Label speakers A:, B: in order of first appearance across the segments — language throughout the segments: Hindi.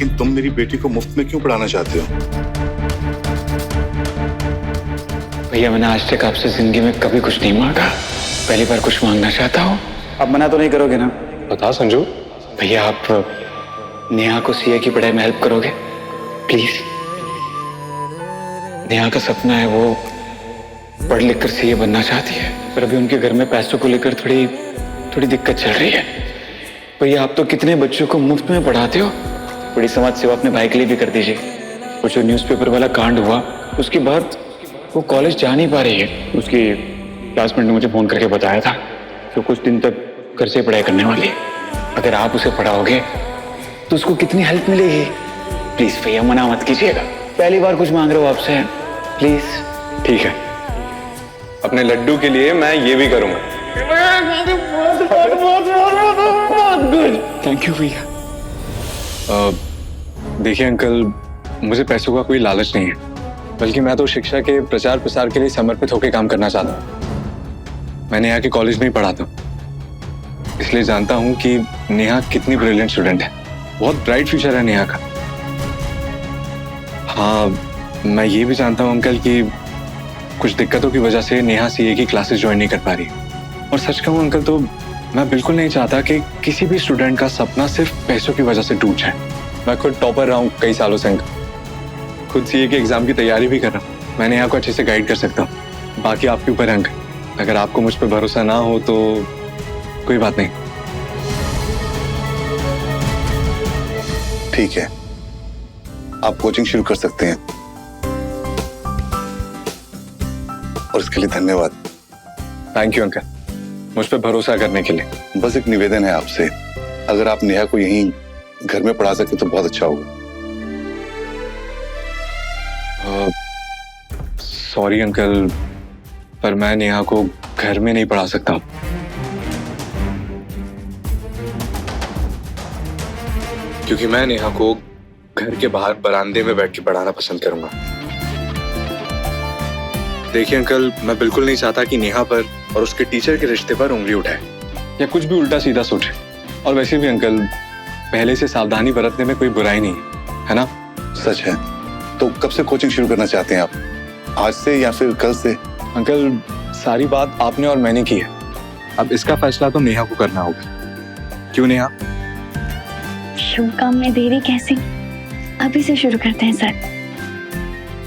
A: लेकिन तुम मेरी बेटी को मुफ्त में क्यों पढ़ाना चाहते हो?
B: भैया मैंने आज तक आपसे जिंदगी में कभी कुछ नहीं मांगा, पहली बार कुछ मांगना चाहता हूँ।
C: अब मना तो नहीं करोगे ना?
B: बता संजू। भैया आप नेहा को सीए की पढ़ाई में हेल्प करोगे प्लीज? नेहा का सपना है, वो पढ़ लिख कर सीए बनना चाहती है, पर अभी उनके घर में पैसों को लेकर थोड़ी दिक्कत चल रही है। भैया आप तो कितने बच्चों को मुफ्त में पढ़ाते हो, बड़ी समाज सेवा अपने भाई के लिए भी कर दीजिए। वो जो न्यूज़पेपर वाला कांड हुआ उसके बाद वो कॉलेज जा नहीं पा रही है। उसकी क्लासमेट ने मुझे फोन करके बताया था कि कुछ दिन तक घर से पढ़ाई करने वाली है। अगर आप उसे पढ़ाओगे तो उसको कितनी हेल्प मिलेगी। प्लीज भैया मना मत कीजिएगा, पहली बार कुछ मांग रहे हो आपसे, प्लीज।
D: ठीक है, अपने लड्डू के लिए मैं ये भी करूंगा।
B: थैंक यू भैया।
D: देखिए अंकल, मुझे पैसों का कोई लालच नहीं है, बल्कि मैं तो शिक्षा के प्रचार प्रसार के लिए समर्पित होकर काम करना चाहता हूँ। मैं नेहा के कॉलेज में ही पढ़ाता हूँ, इसलिए जानता हूँ कि नेहा कितनी ब्रिलियंट स्टूडेंट है। बहुत ब्राइट फ्यूचर है नेहा का। हाँ, मैं ये भी जानता हूँ अंकल कि कुछ दिक्कतों की वजह से नेहा सीए की क्लासेस ज्वाइन नहीं कर पा रही। और सच कहूँ अंकल तो मैं बिल्कुल नहीं चाहता कि किसी भी स्टूडेंट का सपना सिर्फ पैसों की वजह से टूट जाए। मैं खुद टॉपर रहा हूँ कई सालों से अंकल, खुद सीए के एग्जाम की तैयारी भी कर रहा हूँ। मैं नेहा को अच्छे से गाइड कर सकता हूँ। बाकी आपके ऊपर है अंकल, अगर आपको मुझ पर भरोसा ना हो तो कोई बात नहीं।
A: ठीक है, आप कोचिंग शुरू कर सकते हैं और इसके लिए धन्यवाद।
D: थैंक यू अंकल, मुझ पर भरोसा करने के लिए।
A: बस एक निवेदन है आपसे, अगर आप नेहा को यहीं घर में पढ़ा सके तो बहुत अच्छा होगा।
D: सॉरी अंकल, पर मैं नेहा को घर में नहीं पढ़ा सकता हूँ। क्योंकि मैं नेहा को घर के बाहर बरामदे में बैठ के पढ़ाना पसंद करूंगा। देखिए अंकल, मैं बिल्कुल नहीं चाहता कि नेहा पर और उसके टीचर के रिश्ते पर उंगली उठाए या कुछ भी उल्टा सीधा सोचे। और वैसे भी अंकल, पहले से सावधानी बरतने में कोई बुराई नहीं है ना?
A: सच है। तो कब से कोचिंग शुरू करना चाहते हैं आप? आज से या फिर कल से?
D: अंकल, सारी बात आपने और मैंने की है, अब इसका फैसला तो नेहा को करना होगा। क्यों नेहा?
E: शुभ काम में देरी कैसी, अभी से शुरू करते हैं सर।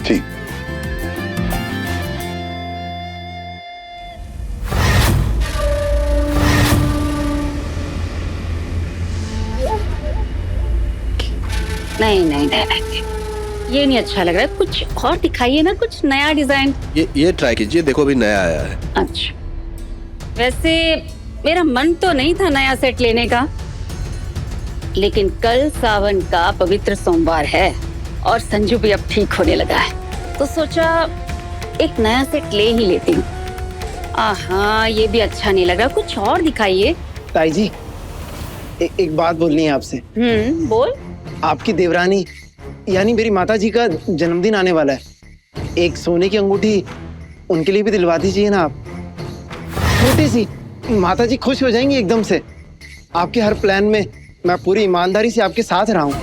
A: ठीक।
F: नहीं नहीं नहीं नहीं, ये नहीं अच्छा लग रहा है, कुछ और दिखाइए ना, कुछ नया डिजाइन।
G: ये ट्राई कीजिए, देखो अभी नया आया है।
F: अच्छा, वैसे मेरा मन तो नहीं था नया सेट लेने का, लेकिन कल सावन का पवित्र सोमवार है और संजू भी अब ठीक होने लगा है, तो सोचा एक नया सेट ले ही लेती हूँ। हाँ, ये भी अच्छा नहीं लग रहा, कुछ और दिखाइए।
C: ताई जी, एक बात बोलनी है आपसे।
F: बोल।
C: आपकी देवरानी यानी मेरी माता जी का जन्मदिन आने वाला है, एक सोने की अंगूठी उनके लिए भी दिलवा दीजिए ना आप। छोटी सी, माता जी खुश हो जाएंगी एकदम से। आपके हर प्लान में मैं पूरी ईमानदारी से आपके साथ रहा हूँ।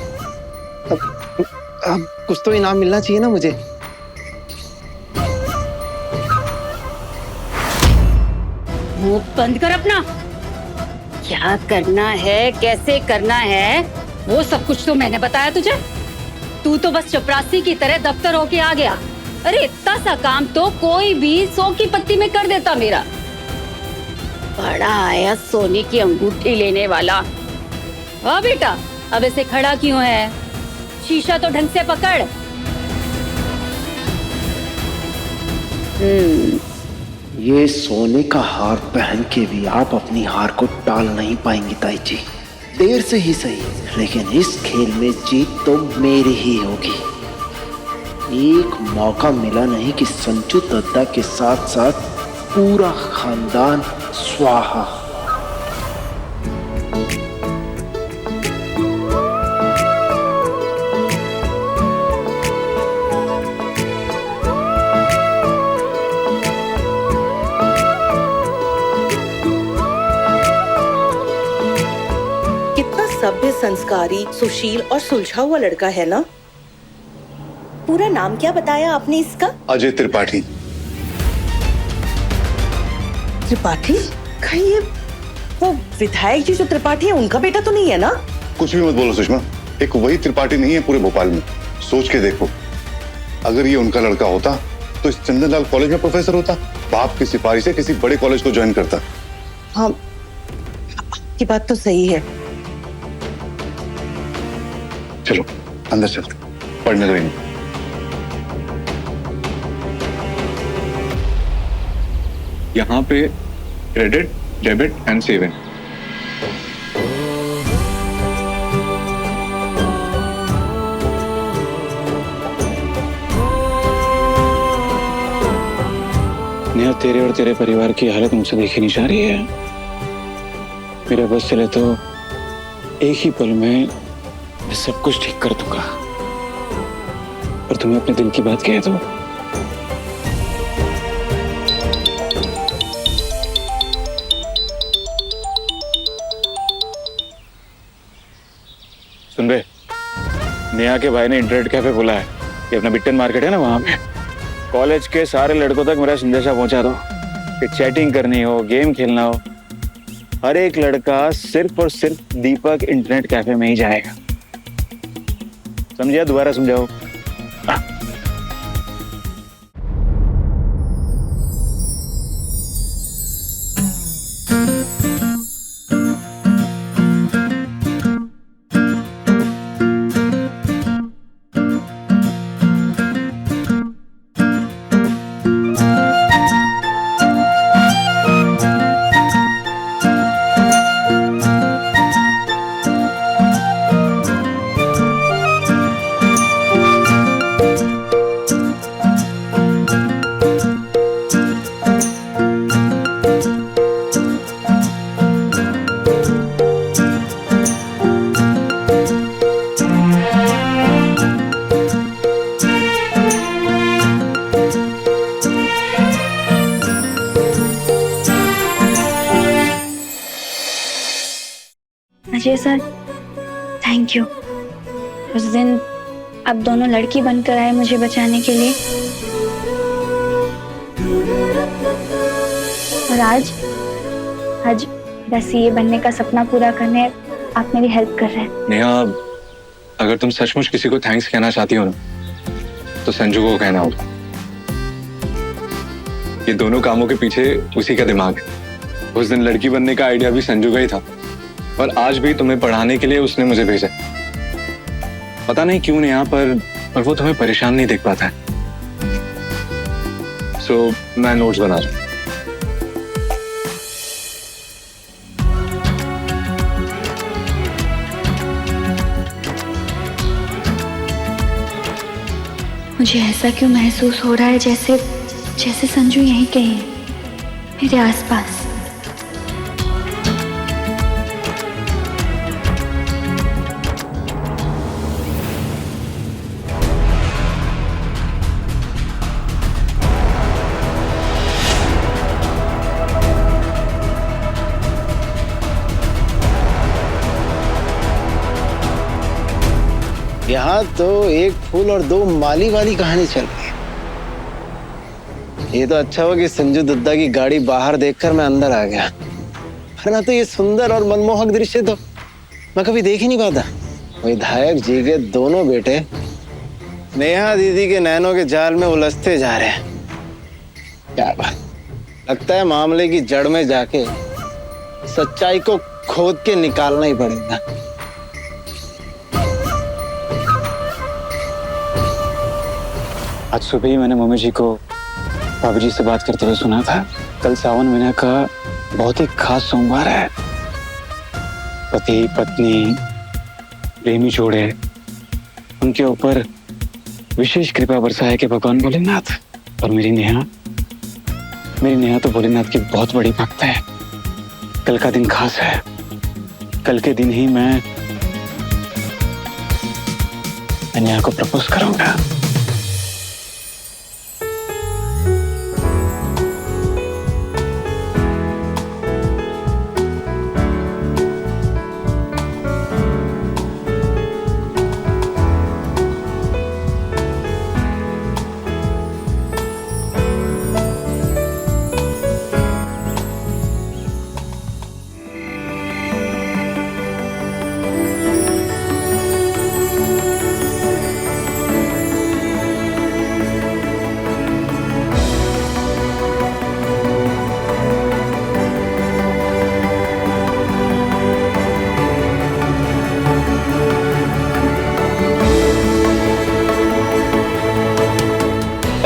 C: अब कुछ तो इनाम मिलना चाहिए ना मुझे।
F: मुंह बंद कर अपना। क्या करना है, कैसे करना है, वो सब कुछ तो मैंने बताया तुझे। तू तो बस चपरासी की तरह दफ्तर होके आ गया। अरे इतना सा काम तो कोई भी 100 की पत्ती में कर देता मेरा। बड़ा आया सोने की अंगूठी लेने वाला। हाँ बेटा, अब ऐसे खड़ा क्यों है? शीशा तो ढंग से पकड़।
G: ये सोने का हार पहन के भी आप अपनी हार को टाल नहीं पाएंगी ताई जी। देर से ही सही, लेकिन इस खेल में जीत तो मेरी ही होगी। एक मौका मिला नहीं कि संजू दत्ता के साथ साथ पूरा खानदान स्वाहा।
H: सभ्य संस्कारी, सुशील और सुलझा हुआ लड़का है ना? पूरा नाम क्या बताया आपने इसका?
A: अजय त्रिपाठी।
H: त्रिपाठी? कहीं ये वो विधायक जी जो त्रिपाठी है उनका बेटा तो नहीं है ना?
A: कुछ भी मत बोलो सुषमा, एक वही त्रिपाठी नहीं है पूरे भोपाल में। सोच के देखो, अगर ये उनका लड़का होता तो इस चंदनलाल कॉलेज में प्रोफेसर होता, बाप की सिफारिश से किसी बड़े कॉलेज को ज्वाइन करता।
H: हाँ, आपकी बात तो सही है।
A: चलो अंदर चलते, पढ़ने दो इन्हें।
D: यहाँ पे credit, debit and saving.
B: Neha, तेरे और तेरे परिवार की हालत मुझसे देखी नहीं जा रही है। मेरा बस चले तो एक ही पल में मैं सब कुछ ठीक कर दूंगा। और तुम्हें अपने दिल की बात कह दो। सुन बे, नेहा के भाई ने इंटरनेट कैफे बोला है कि अपना बिट्टन मार्केट है ना, वहां पे कॉलेज के सारे लड़कों तक मेरा संदेशा पहुंचा दो कि चैटिंग करनी हो, गेम खेलना हो, हर एक लड़का सिर्फ और सिर्फ दीपक इंटरनेट कैफे में ही जाएगा। समझिया? दोबारा समझाओ।
E: Ajay sir, thank you. उस दिन आप दोनों लड़की बनकर आए मुझे बचाने के लिए, और आज बस ये बनने का सपना पूरा करने आप मेरी हेल्प कर रहे हैं।
D: नेहा, अगर तुम सचमुच किसी को थैंक्स कहना चाहती हो ना, तो संजू को कहना होगा। ये दोनों कामों के पीछे उसी का दिमाग है। उस दिन लड़की बनने का आइडिया भी संजू का ही था, और आज भी तुम्हें पढ़ाने के लिए उसने मुझे भेजा। पता नहीं क्यों नेहा, पर वो तुम्हें परेशान नहीं देख पाता है। सो मैं नोट्स बना रहा हूं।
E: मुझे ऐसा क्यों महसूस हो रहा है जैसे संजू यहीं कहीं है, मेरे आसपास।
C: यहाँ तो एक फूल और दो माली वाली कहानी चल रही है। ये तो अच्छा हुआ कि संजू दत्ता की गाड़ी बाहर देखकर मैं अंदर आ गया, वरना तो ये सुंदर और मनमोहक दृश्य तो मैं कभी देख ही नहीं पाता। विधायक जी के दोनों बेटे नेहा दीदी के नैनों के जाल में उलझते जा रहे हैं। क्या बात, लगता है मामले की जड़ में जाके सच्चाई को खोद के निकालना ही पड़ेगा।
B: आज सुबह ही मैंने मम्मी जी को भाभी जी से बात करते हुए सुना था। कल सावन महीने का बहुत ही खास सोमवार है। पति पत्नी प्रेमी जोड़े, उनके ऊपर विशेष कृपा बरसाए के भगवान भोलेनाथ। और मेरी नेहा तो भोलेनाथ की बहुत बड़ी भक्त है। कल का दिन खास है। कल के दिन ही मैं नेहा को प्रपोज करूंगा।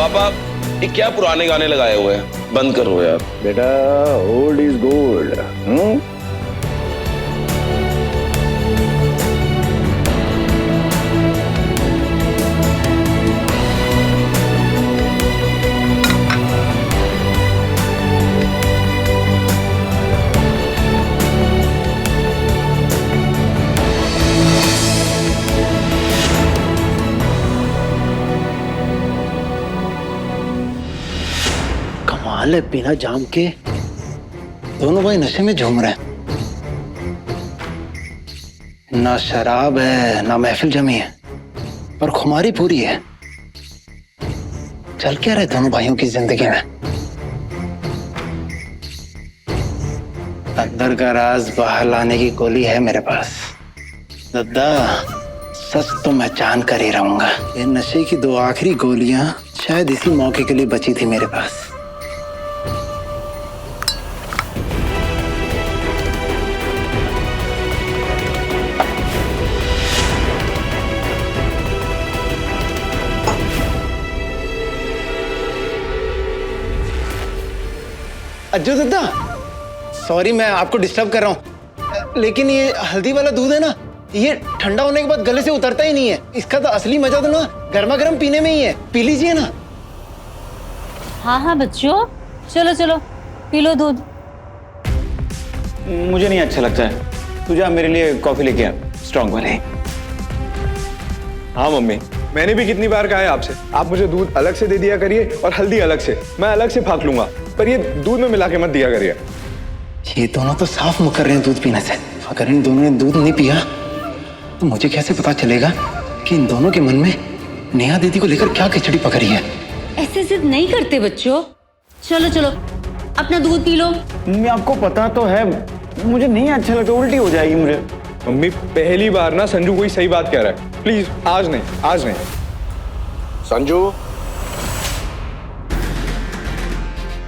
I: पापा ये क्या पुराने गाने लगाए हुए हैं, बंद करो यार।
G: बेटा ओल्ड इज गोल्ड। कमाल है, बिना जाम के
C: दोनों भाई नशे में झूम रहे हैं। ना शराब है ना महफिल जमी है, पर खुमारी पूरी है। चल क्या रहे दोनों भाइयों की जिंदगी में? अंदर का राज बाहर लाने की गोली है मेरे पास। दादा सच तो मैं जान कर ही रहूंगा। ये नशे की 2 आखिरी गोलियां शायद इसी मौके के लिए बची थी मेरे पास। अज्जू दादा, सॉरी मैं आपको डिस्टर्ब कर रहा हूँ, लेकिन ये हल्दी वाला दूध है ना, ये ठंडा होने के बाद गले से उतरता ही नहीं है। इसका तो असली मजा तो ना गर्मा गर्म पीने में ही है। पी लीजिए ना।
F: हाँ हाँ बच्चों, चलो चलो पी लो दूध।
B: मुझे नहीं अच्छा लगता है, तू जा मेरे लिए कॉफी लेके आ, स्ट्रॉन्ग वाले।
D: हाँ मम्मी, मैंने भी कितनी बार कहा है आपसे, आप मुझे दूध अलग से दे दिया करिए और हल्दी अलग से, मैं अलग से फाक लूंगा, पर ये दूध में मिला के मत दिया करिए।
C: ये दोनों तो साफ मुकर रहे हैं दूध पीने से। अगर इन दोनों ने दूध नहीं पिया तो मुझे कैसे पता चलेगा कि इन दोनों के मन में नेहा दीदी को लेकर क्या खिचड़ी पकड़ी है।
F: ऐसे जिद नहीं करते बच्चों, चलो चलो अपना दूध पी लो।
B: मम्मी आपको पता तो है मुझे नहीं अच्छा लगता, उल्टी हो जाएगी मुझे।
D: मम्मी पहली बार ना संजू कोई सही बात कह रहा है, प्लीज आज नहीं, आज नहीं।
I: संजू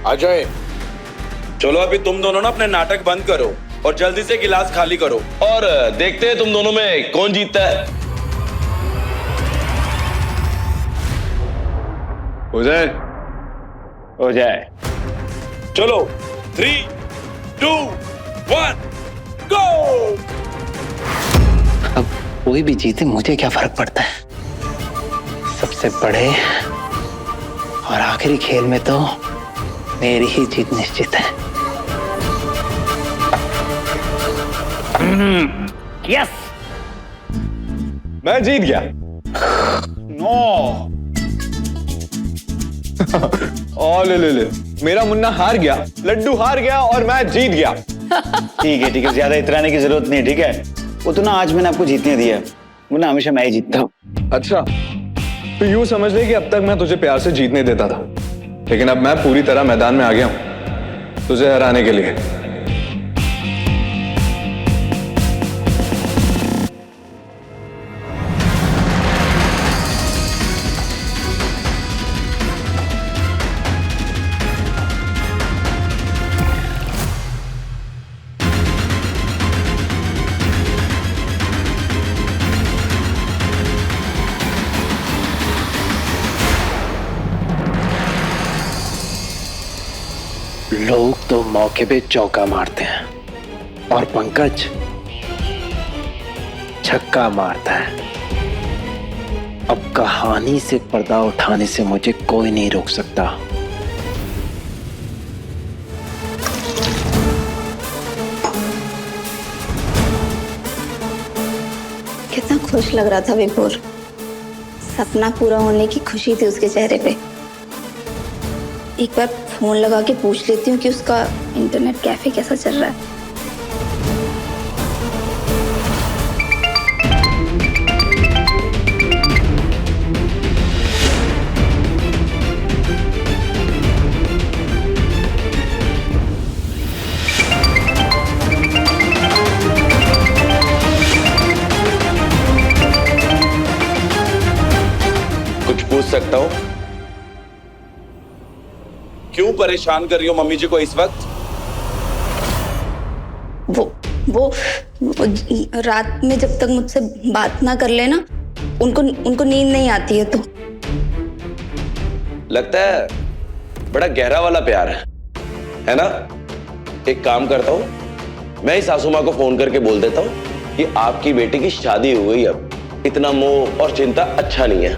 I: आ जाए। चलो अभी तुम दोनों ना अपने नाटक बंद करो और जल्दी से गिलास खाली करो और देखते हैं तुम दोनों में कौन जीतता है।
D: हो जाए,
B: हो जाए।
I: चलो 3, 2, 1 गो।
C: अब कोई भी जीते मुझे क्या फर्क पड़ता है। सबसे बड़े और आखिरी खेल में तो मेरी ही जीत निश्चित है।
B: यस,
D: मैं जीत गया।
B: नो।
D: ले, मेरा मुन्ना हार गया, लड्डू हार गया और मैं जीत गया।
B: ठीक है, ज्यादा इतराने की जरूरत नहीं, ठीक है। वो तो ना आज मैंने आपको जीतने दिया, वो ना हमेशा मैं ही जीतता हूँ।
D: अच्छा, तो यूं समझ ले कि अब तक मैं तुझे प्यार से जीतने देता था, लेकिन अब मैं पूरी तरह मैदान में आ गया हूं तुझे हराने के लिए।
C: लोग तो मौके पे चौका मारते हैं और पंकज छक्का मारता है। अब कहानी से पर्दा उठाने से मुझे कोई नहीं रोक सकता।
E: कितना खुश लग रहा था विभोर। सपना पूरा होने की खुशी थी उसके चेहरे पे। एक बार फोन लगा के पूछ लेती हूँ कि उसका इंटरनेट कैफे कैसा चल रहा है।
I: कुछ पूछ सकता हूँ? क्यों परेशान कर रही हो मम्मी जी को इस वक्त?
E: वो रात में जब तक मुझसे बात ना कर लेना उनको नींद नहीं आती है। तो
I: लगता है बड़ा गहरा वाला प्यार है ना? एक काम करता हूं, मैं ही सासू माँ को फोन करके बोल देता हूं कि आपकी बेटी की शादी हो गई, अब इतना मोह और चिंता अच्छा नहीं है।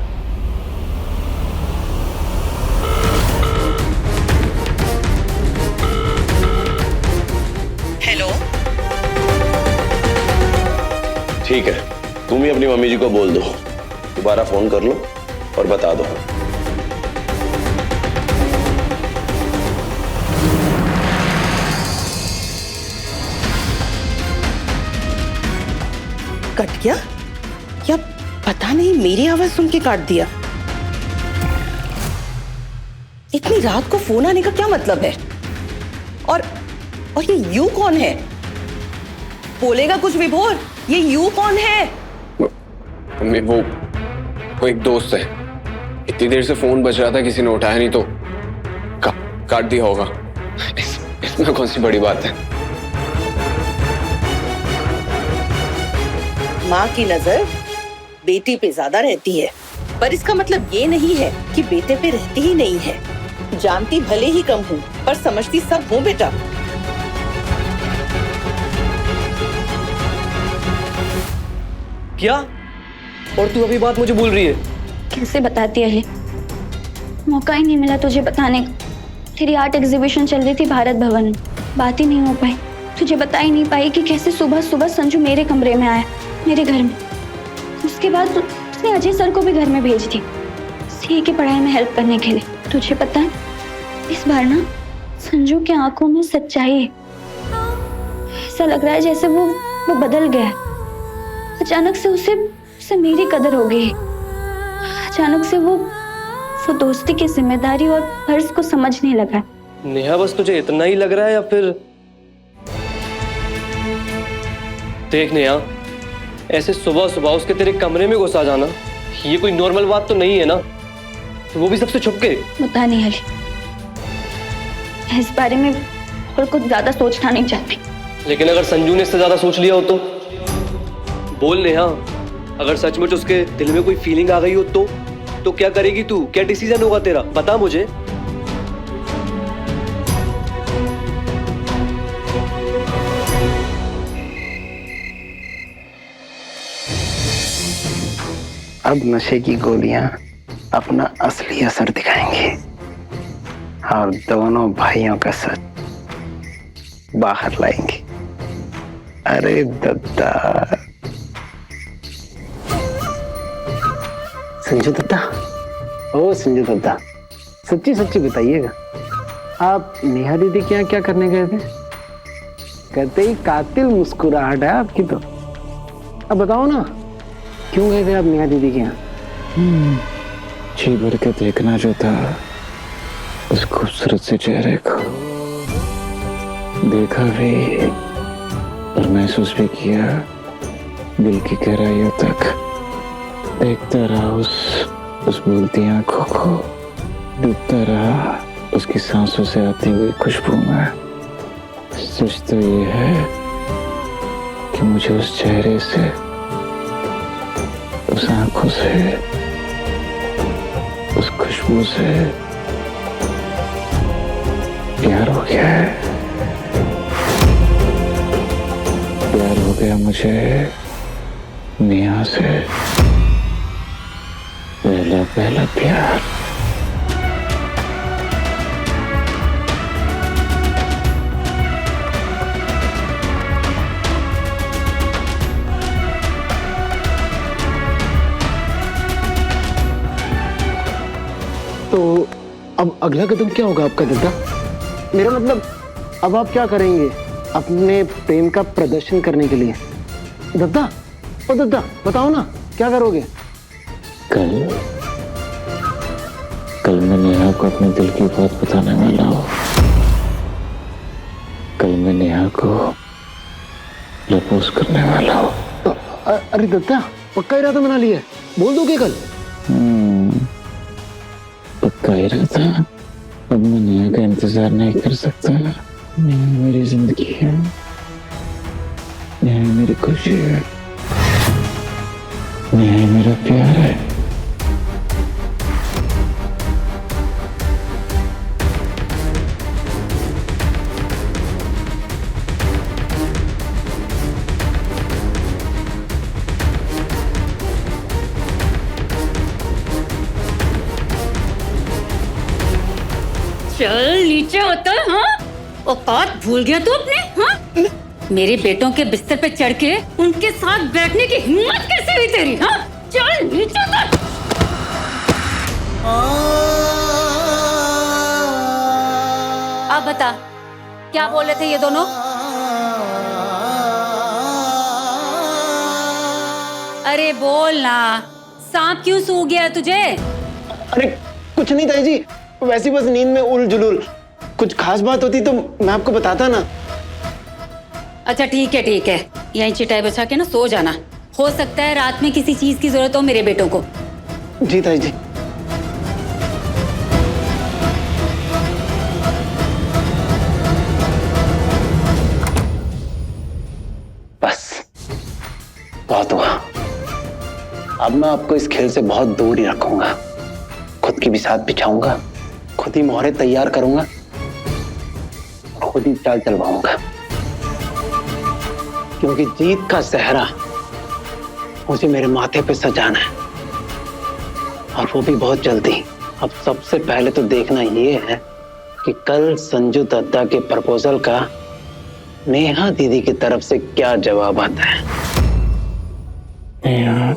H: हेलो।
I: ठीक है, तुम ही अपनी मम्मी जी को बोल दो, दोबारा फोन कर लो और बता दो।
H: कट गया या पता नहीं, मेरी आवाज सुन के काट दिया। इतनी रात को फोन आने का क्या मतलब है? और ये यू कौन है? बोलेगा कुछ विभोर, ये यू कौन है?
J: मम्मी वो एक दोस्त है। इतनी देर से फोन बज रहा था, किसी ने उठाया नहीं तो काट दिया होगा। इसमें कौन सी बड़ी बात है?
H: माँ की नजर बेटी पे ज्यादा रहती है, पर इसका मतलब ये नहीं है कि बेटे पे रहती ही नहीं है। जानती भले ही कम हूँ, पर समझती सब हूँ बेटा।
K: क्या? और तू अभी बात मुझे बोल रही है?
E: कैसे बताती है? मौका ही नहीं मिला तुझे बताने का। तेरी आर्ट एग्जीबिशन चल रही थी भारत भवन में, बात ही नहीं हो पाई। तुझे बता ही नहीं पाई कि कैसे सुबह सुबह संजू मेरे कमरे में आया, मेरे घर में। उसके बाद उसने अजय सर को भी घर में भेज दी, सीए की पढ़ाई में हेल्प करने के लिए। तुझे पता है, इस बार ना संजू की आंखों में सच्चाई है। ऐसा लग रहा है जैसे वो बदल गया। अचानक से उसे मेरी कदर हो गई। अचानक से वो दोस्ती की जिम्मेदारी और फर्ज को समझने लगा।
K: नेहा, बस तुझे इतना ही लग रहा है या फिर? देख नेहा, ऐसे सुबह सुबह उसके तेरे कमरे में घुसा जाना, ये कोई नॉर्मल बात तो नहीं है ना, वो भी सबसे छुप के।
E: पता नहीं अली, इस बारे में और कुछ ज्यादा सोचना नहीं चाहती।
K: लेकिन अगर संजू ने इससे ज्यादा सोच लिया हो तो? बोल नेहा, अगर सचमुच उसके दिल में कोई फीलिंग आ गई हो तो क्या करेगी तू? क्या डिसीजन होगा तेरा? बता मुझे।
G: अब नशे की गोलियां अपना असली असर दिखाएंगी और दोनों भाइयों का सच बाहर लाएंगे। अरे दद्दा, संजू दद्दा, ओ संजू दद्दा, सच्ची सच्ची बताइएगा, आप नेहा दीदी के यहाँ क्या करने गए थे? कहते ही कातिल मुस्कुराहट है आपकी। तो अब बताओ ना, क्यों गए थे आप नेहा दीदी के यहाँ?
B: जी भर के देखना जो था उस खूबसूरत से चेहरे को, देखा भी और महसूस भी किया दिल की गहराइयों तक। देखता रहा उस बोलती आंखों को, डूबता रहा उसकी सांसों से आती हुई खुशबू में। सच तो ये है कि मुझे उस चेहरे से, उस आंखों से, उस खुशबू से प्यार हो गया है। प्यार हो गया मुझे नेहा से, पहला पहला प्यार।
G: तो अब अगला कदम क्या होगा आपका दद्दा? मेरा मतलब, अब आप क्या करेंगे अपने प्रेम का प्रदर्शन करने के लिए? दद्दा, ओ दद्दा, बताओ ना, क्या करोगे?
B: कल मैं नेहा को अपने दिल की बात बताने वाला हूँ। कल मैं नेहा को प्रपोज करने वाला हूँ।
G: अरे दद्दा, पक्का इरादा बना लिया? बोल दोगे कल?
B: पक्का इरादा। अब मैं नेहा का इंतजार नहीं कर सकता। नेहा मेरी जिंदगी है, नेहा मेरी खुशी है, नेहा मेरा प्यार है।
F: चल नीचे उतर। हाँ, औकात भूल गया तू अपने? हाँ, मेरे बेटों के बिस्तर पे चढ़ के उनके साथ बैठने की हिम्मत कैसे हुई तेरी? हाँ, चल नीचे उतर। अब बता, क्या बोले थे ये दोनों? अरे बोल ना, सांप क्यों सूख गया तुझे?
C: अरे कुछ नहीं ताई जी, वैसी बस नींद में उल जुलूल। कुछ खास बात होती तो मैं आपको बताता ना।
F: अच्छा ठीक है, यहीं चिटाई बिछा के ना सो जाना। हो सकता है रात में किसी चीज की जरूरत हो मेरे बेटों को।
C: जी ताई जी। बस बहुत हुआ। अब मैं आपको इस खेल से बहुत दूर ही रखूंगा। खुद की बिसात बिछाऊंगा, खुद ही मोहरे तैयार करूंगा, खुद ही चाल चलवाऊंगा। क्योंकि जीत का सेहरा मुझे मेरे माथे पे सजाना है, और वो भी बहुत जल्दी। अब सबसे पहले तो देखना ये है कि कल संजू दत्ता के प्रपोजल का नेहा दीदी की तरफ से क्या जवाब आता है।
B: नेहा,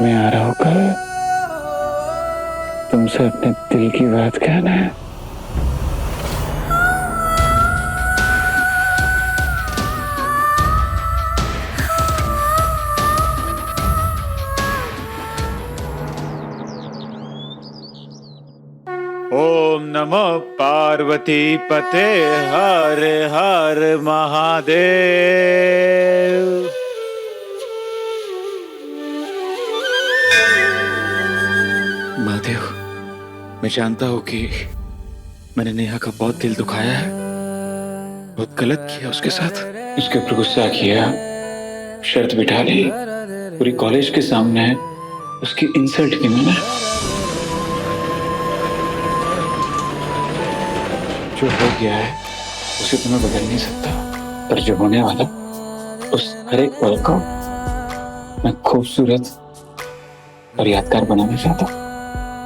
B: मैं आ रहा हूँ कल, तुमसे अपने दिल की बात कहना है।
L: ओम नमो पार्वती पते हर हर महादेव।
B: महादेव, मैं जानता हूँ कि मैंने नेहा का बहुत दिल दुखाया है, बहुत गलत किया उसके साथ। उसके ऊपर गुस्सा किया, शर्त बिठा ली, पूरी कॉलेज के सामने उसकी इंसल्ट की मैंने। जो हो गया है उसे तो मैं बदल नहीं सकता, पर जो होने वाला उस हर एक पल को मैं खूबसूरत और यादगार बनाना चाहता हूँ।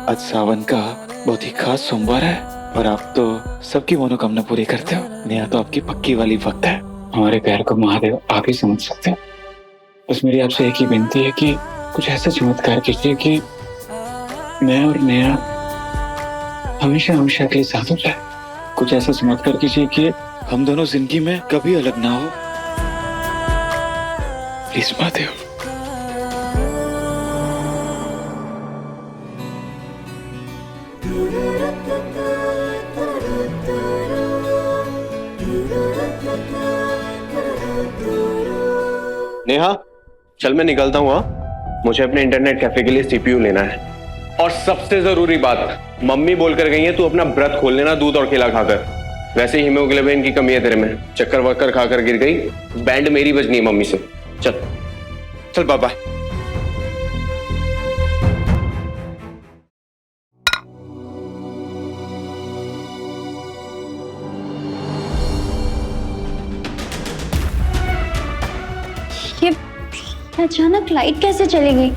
B: आज सावन का बहुत ही खास सोमवार है और आप तो सबकी मनोकामना पूरी करते हो। नेहा तो आपकी पक्की वाली वक्त है। हमारे प्यार को महादेव आप ही समझ सकते हैं। बस मेरी आपसे एक ही विनती है कि कुछ ऐसा चमत्कार कीजिए कि मैं और नेहा हमेशा हमेशा के लिए साथ हो जाए। कुछ ऐसा चमत्कार कीजिए कि हम दोनों जिंदगी में कभी अलग ना हो। प्लीज महादेव।
J: नेहा, चल मैं निकलता हूँ। हाँ, मुझे अपने इंटरनेट कैफे के लिए सीपीयू लेना है। और सबसे जरूरी बात, मम्मी बोलकर गई है तू अपना व्रत खोल लेना दूध और केला खाकर। वैसे ही हीमोग्लोबिन की कमी है तेरे में, चक्कर वक्कर खाकर गिर गई, बैंड मेरी बजनी है मम्मी से। चल चल बाय।
E: ये अचानक लाइट कैसे चली गई?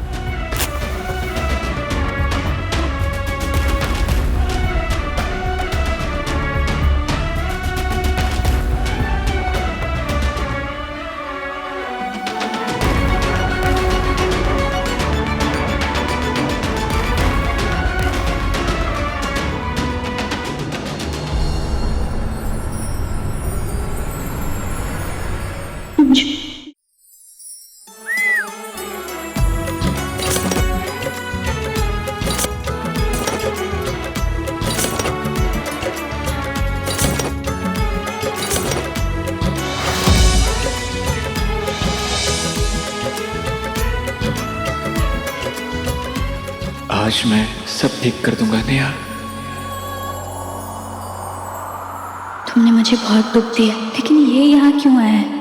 B: आज मैं सब ठीक कर दूंगा नेहा।
E: तुमने मुझे बहुत दुख दिया, लेकिन ये यहाँ क्यों आया है?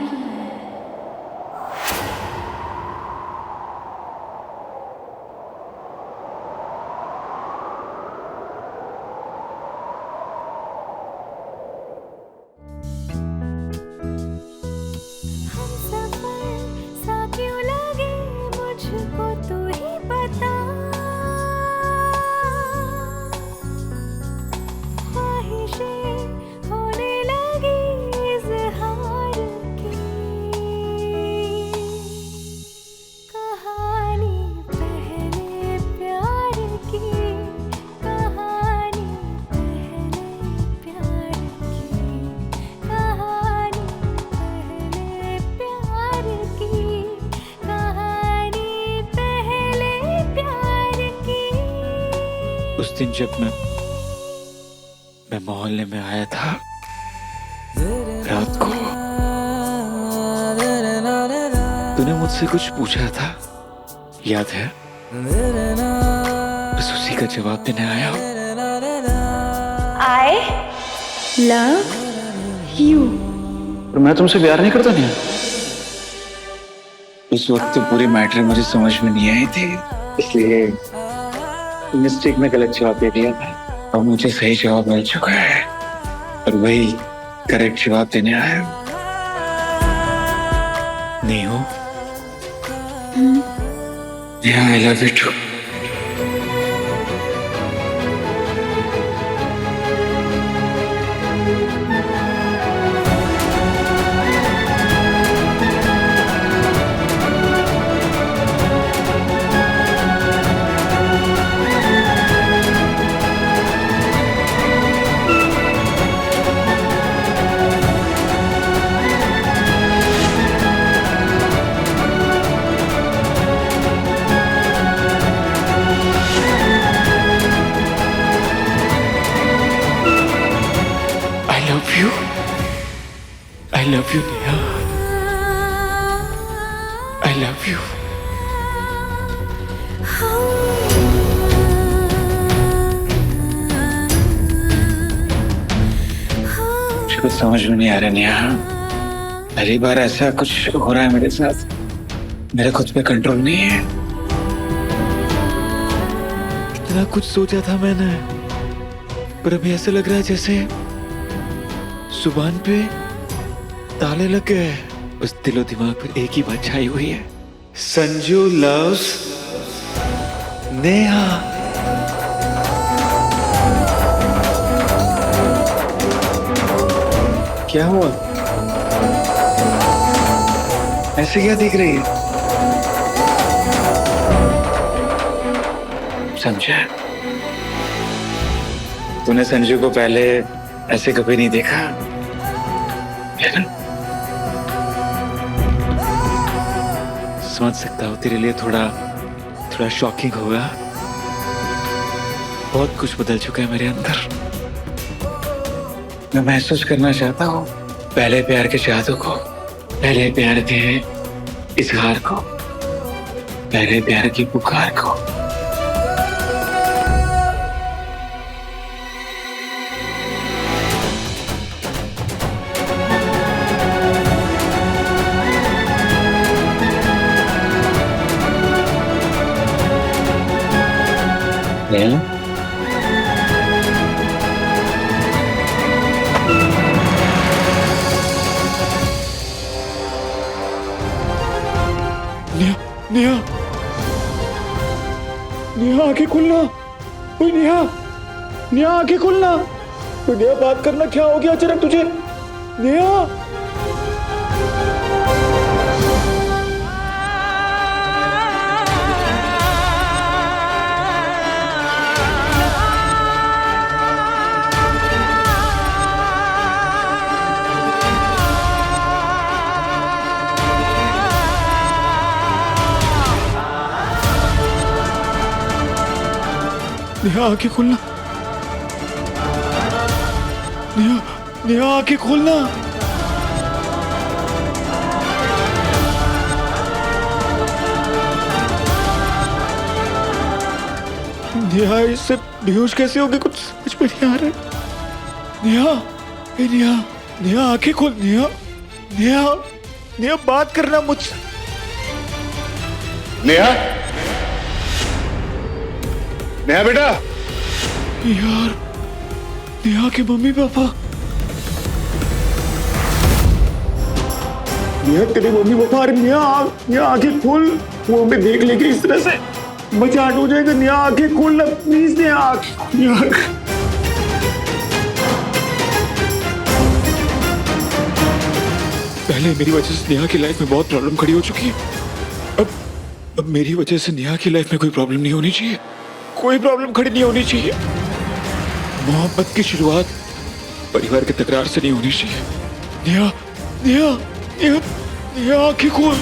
B: उस दिन जब मैं मोहल्ले में आया था रात को, तूने मुझसे कुछ पूछा था, याद है? बस उसी का जवाब देने आया हूँ।
E: आई लव यू।
B: और मैं तुमसे प्यार नहीं करता नहीं। उस वक्त तो पूरी मैटर मुझे समझ में नहीं आई थी, इसलिए मिस्टेक में गलत जवाब दे दिया था। अब मुझे सही जवाब मिल चुका है और वही करेक्ट जवाब देने आया। नहीं हो? I love you too. I love you, Neha. I love you. मुझे कुछ समझ में नहीं आ रहा नेहा। पहली बार ऐसा कुछ हो रहा है मेरे साथ। मेरा खुद पे कंट्रोल नहीं है। इतना कुछ सोचा था मैंने, पर अभी ऐसा लग रहा है जैसे जुबान पे ताले लग गए। बस दिलो दिमाग पर एक ही बात छाई हुई है, संजू लव्स नेहा। क्या हुआ? ऐसे क्या दिख रही है? समझा? तूने संजू को पहले ऐसे कभी नहीं देखा है ना? समझ सकता हूँ, तेरे लिए थोड़ा शॉकिंग होगा। बहुत कुछ बदल चुका है मेरे अंदर। मैं महसूस करना चाहता हूँ पहले प्यार के जादू को, पहले प्यार के इजहार को, पहले प्यार की पुकार को। नेहा, नेहा, नेहा आंखें खुलना। ओए नेहा, नेहा आंखें खुलना। ओए नेहा बात करना, क्या हो गया अचानक तुझे? नेहा, नेहा आंखें खोलना। नेहा, नेहा आंखें खोलना। नेहा इससे बेहोश कैसे होगी, कुछ समझ में नहीं आ रहा है। नेहा, ए नेहा, नेहा आंखें खोल। नेहा, नेहा, नेहा बात करना मुझसे।
A: नेहा, नेहा बेटा।
B: यार, नेहा के मम्मी पापा। नेहा तेरे मम्मी पापा। अरे नेहा, नेहा आंखें खोल। वो हमें देख लेंगे इस तरह से, मजाक हो जाएगा। नेहा आंखें खोल ना प्लीज। नेहा, नेहा। पहले मेरी वजह से नेहा की लाइफ में बहुत प्रॉब्लम खड़ी हो चुकी है। अब मेरी वजह से नेहा की लाइफ में कोई प्रॉब्लम नहीं होनी चाहिए, कोई प्रॉब्लम खड़ी नहीं होनी चाहिए। मोहब्बत की शुरुआत परिवार के तकरार से नहीं होनी चाहिए। नेहा, नेहा, नेहा, नेहा आंखें खोल।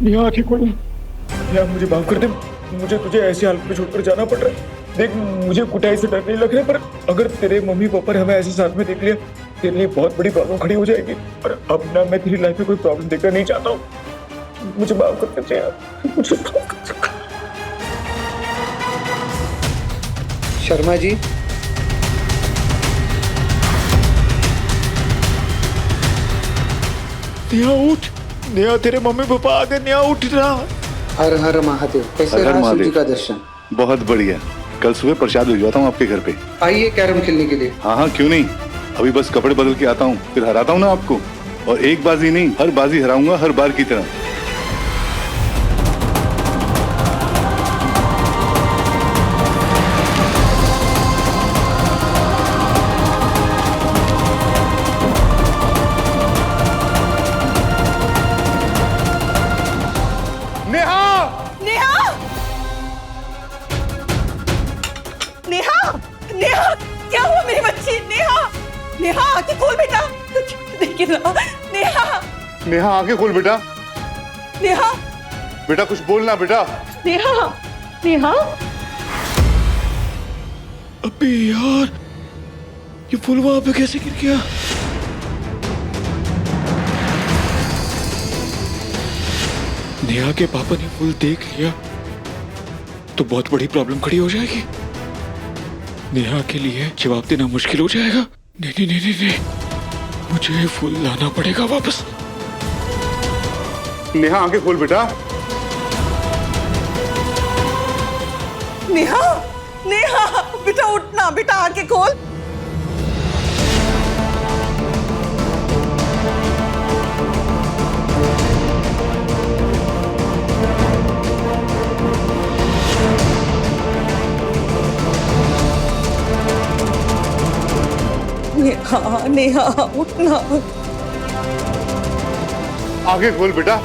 B: नेहा आंखें खोल। नेहा मुझे माफ कर दे, मुझे तुझे ऐसी हालत में छोड़कर जाना पड़ रहा है। देख मुझे कुटाई से डर नहीं लग रहा, पर अगर तेरे मम्मी पापा ने हमें ऐसे साथ में देख लिया तेरे लिए बहुत बड़ी प्रॉब्लम खड़ी हो जाएगी। और अब ना मैं तेरी लाइफ में कोई प्रॉब्लम देखना नहीं चाहता हूँ। मुझे माफ कर दे यार, मुझे माफ कर दे।
C: शर्मा जी,
L: नेहा उठ, नेहा तेरे मम्मी पापा आ गए, नेहा उठ रहा।
C: हर हर महादेव। कैसे
A: हर हर
C: रहा शिव जी
A: महादेव।
C: का दर्शन?
A: बहुत बढ़िया। कल सुबह प्रसाद भिजवाता हूँ आपके घर पे।
C: आइए कैरम खेलने के लिए।
A: हाँ हाँ क्यों नहीं, अभी बस कपड़े बदल के आता हूँ, फिर हराता हूँ ना आपको। और एक बाजी नहीं, हर बाजी हराऊंगा, हर बार की तरह।
H: नेहा, नेहा, क्या हुआ मेरी बच्ची? नेहा, नेहा आंखें खोल बेटा। देखिए ना, नेहा,
A: नेहा आंखें खोल बेटा।
H: नेहा,
A: बेटा कुछ बोलना बेटा।
H: नेहा, नेहा।
L: अबे यार, ये फूल वहां पे कैसे गिर गया? नेहा के पापा ने फूल देख लिया तो बहुत बड़ी प्रॉब्लम खड़ी हो जाएगी। नेहा के लिए जवाब देना मुश्किल हो जाएगा। नहीं नहीं नहीं नहीं, नहीं। मुझे फूल लाना पड़ेगा वापस।
A: नेहा आंखें खोल बेटा।
H: नेहा, नेहा, बेटा उठना, बेटा आंखें खोल। नेहा, नेहा उठना।
A: आंखें खोल बेटा।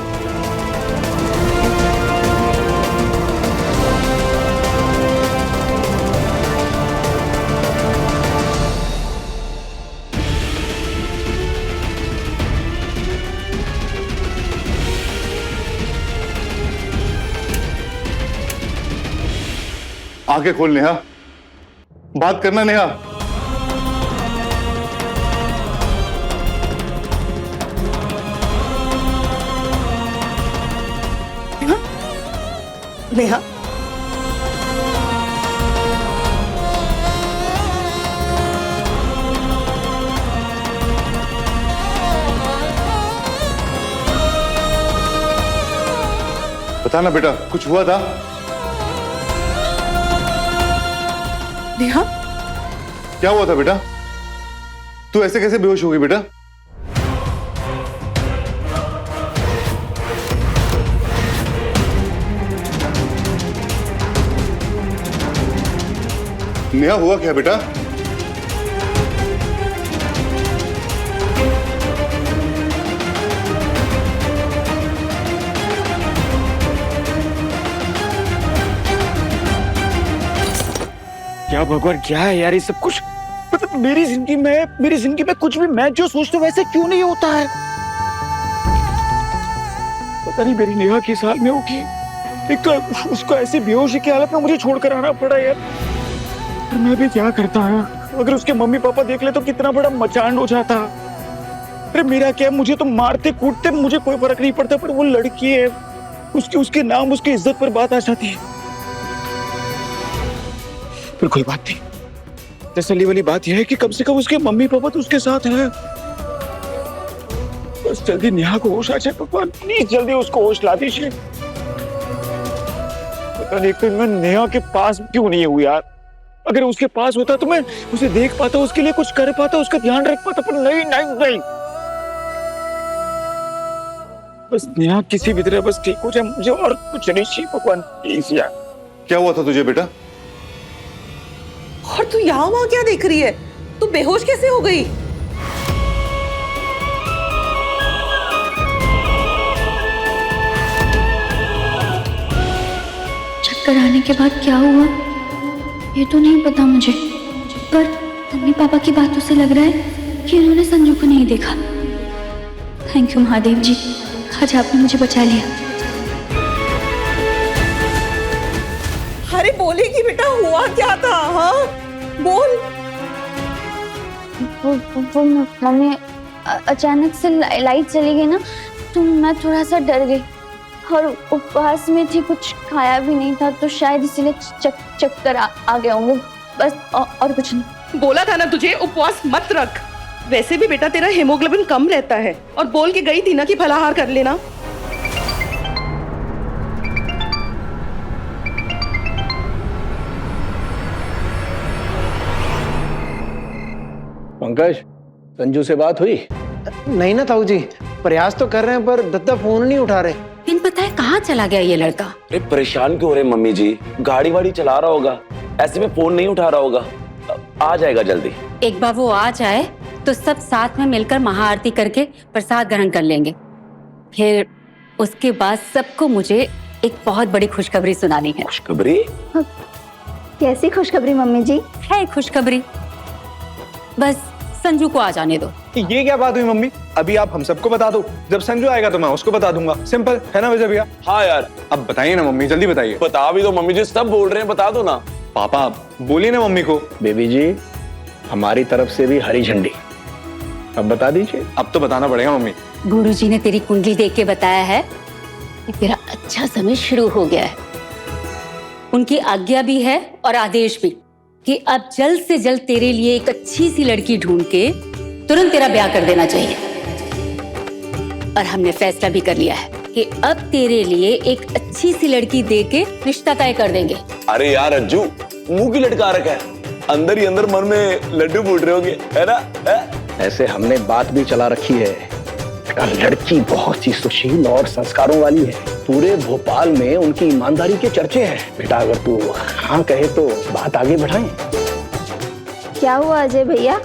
A: आंखें खोल नेहा, बात करना नेहा।
H: नेहा,
A: बताना बेटा, कुछ हुआ था?
H: नेहा,
A: क्या हुआ था बेटा? तू ऐसे कैसे बेहोश हो गई बेटा? नेहा हुआ क्या बेटा?
B: क्या भगवान, क्या है यार ये सब कुछ? मतलब मेरी जिंदगी में कुछ भी मैं जो सोचता हूँ वैसे क्यों नहीं होता है? पता नहीं मेरी नेहा किस हाल में होगी। एक तो उसको ऐसे बेहोशी की हालत में मुझे छोड़कर आना पड़ा यार। पर मैं भी क्या करता है, अगर उसके मम्मी पापा देख ले तो कितना बड़ा मचान हो जाता। अरे मेरा क्या, मुझे तो मारते कूटते मुझे कोई फर्क नहीं पड़ता, पर वो लड़की है, उसके नाम उसकी इज्जत पर बात आ जाती है। पर कोई बात नहीं, तसल्ली वाली बात यह है कि कम से कम उसके मम्मी पापा तो उसके साथ हैं। बस जल्दी नेहा को होश आ जाए भगवान, प्लीज जल्दी उसको होश ला दीजिए। पता नहीं कि मैं नेहा के पास क्यों नहीं हूँ यार। अगर उसके पास होता तो मैं उसे देख पाता, उसके लिए कुछ कर पाता, उसका ध्यान रख पाता, पर नहीं नहीं नहीं। बस नेहा किसी भी तरह बस ठीक हो जाए, मुझे और कुछ नहीं चाहिए भगवान, प्लीज यार।
A: क्या हुआ था तुझे बेटा?
H: और तू यहाँ वहाँ क्या देख रही है? तू बेहोश कैसे हो गई?
E: चक्कर आने के बाद क्या हुआ ये तो नहीं पता मुझे, पर मम्मी पापा की बातों से लग रहा है कि इन्होंने संजू को नहीं देखा। थैंक यू महादेव जी, आज आपने मुझे बचा लिया।
H: अरे बोलेगी बेटा, हुआ क्या था? हाँ बोल।
E: वो मम्मी अचानक से लाइट चली गई ना, तो मैं थोड़ा सा डर गई और उपवास में थी, कुछ खाया भी नहीं था, तो शायद इसीलिए चक्कर आ गए होंगे, बस और कुछ नहीं।
H: बोला था ना तुझे उपवास मत रख। वैसे भी बेटा तेरा हेमोग्लोबिन कम रहता है, और बोल के गई थी ना कि फलाहार कर लेना।
G: पंकज, संजू से बात हुई?
C: नहीं ना ताऊ जी, प्रयास तो कर रहे हैं पर दत्ता फोन नहीं उठा रहे।
F: इन पता है कहाँ चला गया ये लड़का?
I: अरे परेशान क्यों हो रहे मम्मी जी? गाड़ी वाड़ी चला रहा होगा, ऐसे में फोन नहीं उठा रहा होगा। आ जाएगा जल्दी।
F: एक बार वो आ जाए तो सब साथ में मिलकर महाआरती करके प्रसाद ग्रहण कर लेंगे। फिर उसके बाद सबको मुझे एक बहुत बड़ी खुशखबरी सुनानी है।
I: खुशखबरी?
E: कैसी खुशखबरी मम्मी जी?
F: है खुशखबरी, बस संजू को आ जाने दो।
D: ये क्या बात हुई मम्मी? अभी आप हम सबको बता दो, जब संजू आएगा तो मैं उसको बता दूंगा। सिंपल है ना विजय भैया?
I: हाँ यार।
D: अब बताइए ना मम्मी, जल्दी बताइए।
I: बता भी दो मम्मी जी, सब बोल रहे हैं, बता दो ना।
D: पापा बोलिए ना मम्मी को।
G: बेबी जी, हमारी तरफ से भी हरी झंडी। अब बता दीजिए।
D: अब तो बताना पड़ेगा मम्मी।
F: गुरुजी ने तेरी कुंडली देख के बताया है कि तेरा अच्छा समय शुरू हो गया है। उनकी आज्ञा भी है और आदेश भी कि अब जल्द से जल्द तेरे लिए एक अच्छी सी लड़की ढूंढ के तुरंत तेरा ब्याह कर देना चाहिए। और हमने फैसला भी कर लिया है कि अब तेरे लिए एक अच्छी सी लड़की दे के रिश्ता तय कर देंगे।
I: अरे यार अज्जू, मुंह की लटका रखा है, अंदर ही अंदर मन में लड्डू फूट रहे होंगे, है ना?
G: ऐसे हमने बात भी चला रखी है, लड़की बहुत ही सुशील और संस्कारों वाली है। पूरे भोपाल में उनकी ईमानदारी के चर्चे हैं। बेटा अगर तू हाँ कहे तो बात आगे बढ़ाएं।
E: क्या हुआ अजय भैया,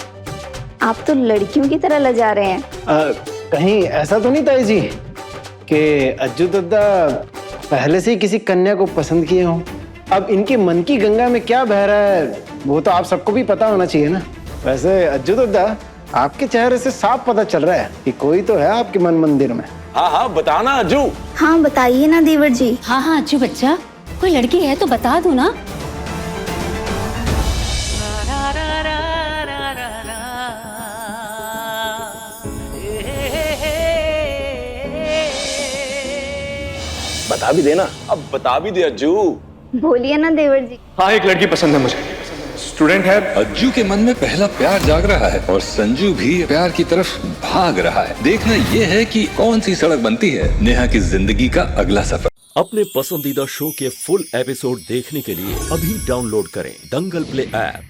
E: आप तो लड़कियों की तरह लजा रहे हैं।
C: कहीं ऐसा तो नहीं ताई जी कि अज्जू दद्दा पहले से ही किसी कन्या को पसंद किए हों? अब इनके मन की गंगा में क्या बह रहा है वो तो आप सबको भी पता होना चाहिए ना। वैसे अज्जू दद्दा, आपके चेहरे से साफ पता चल रहा है कि कोई तो है आपके मन मंदिर में।
I: हाँ हाँ बताना अज्जू।
E: हाँ बताइए ना देवर जी।
F: हाँ हाँ अज्जू बच्चा, कोई लड़की है तो बता दो ना।
G: बता भी देना।
I: अब बता भी दे अज्जू।
E: बोलिए ना देवर जी।
D: हाँ, एक लड़की पसंद है मुझे, स्टूडेंट है।
L: अज्जू के मन में पहला प्यार जाग रहा है और संजू भी प्यार की तरफ भाग रहा है। देखना यह है कि कौन सी सड़क बनती है नेहा की जिंदगी का अगला सफर।
M: अपने पसंदीदा शो के फुल एपिसोड देखने के लिए अभी डाउनलोड करें दंगल प्ले ऐप।